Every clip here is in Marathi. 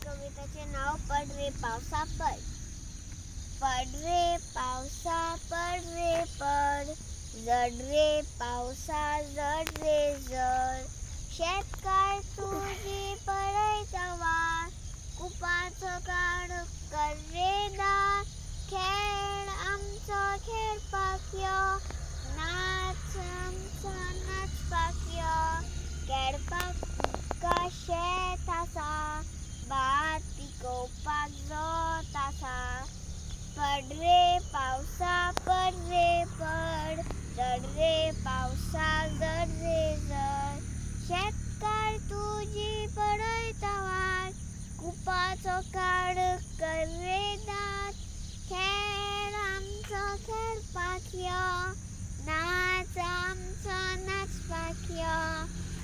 कवितेचे नाव पड रे पावसा पड. पड रे पावसा पड रे पड, जड रे पावसा जड रे जड. शेतकार तुझी पडय वाट, कुपाचं काढ कर रे दाट. खेळ आमचो खेळ पाक्यो, नाच आमचो नाच पाक्यो. खेळपाक तुका शेत आसा, भात पिकोवपाक जोत आसा. पड रे पावसा पड रे पड, जड रे पावसा जड रे जड. शेतकार तुझी पडयता वाट, कुपाचो काड कर रे दाट. खेळ आमचो खेळ पाक्यो, नाच आमचो नाच पाक्यो.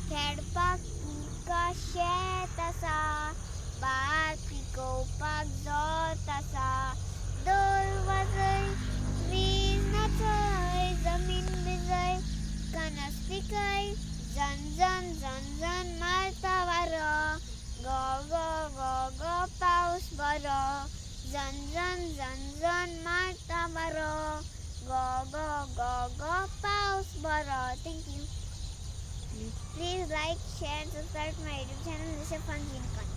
खेळपाक तुका शेत आसा, भात पिकोवपाक जोत आसा. ढोल वाजय, वीज नाचय, जमीन भिजय, कणस पिकय, झण झण मारता वारो. गो गो गो गो पाऊस बरो, झण मारता वारो. गो गो गो गो पाऊस बरो. Thank you. Please like, share, subscribe to my YouTube channel. This is Fun Unicorn.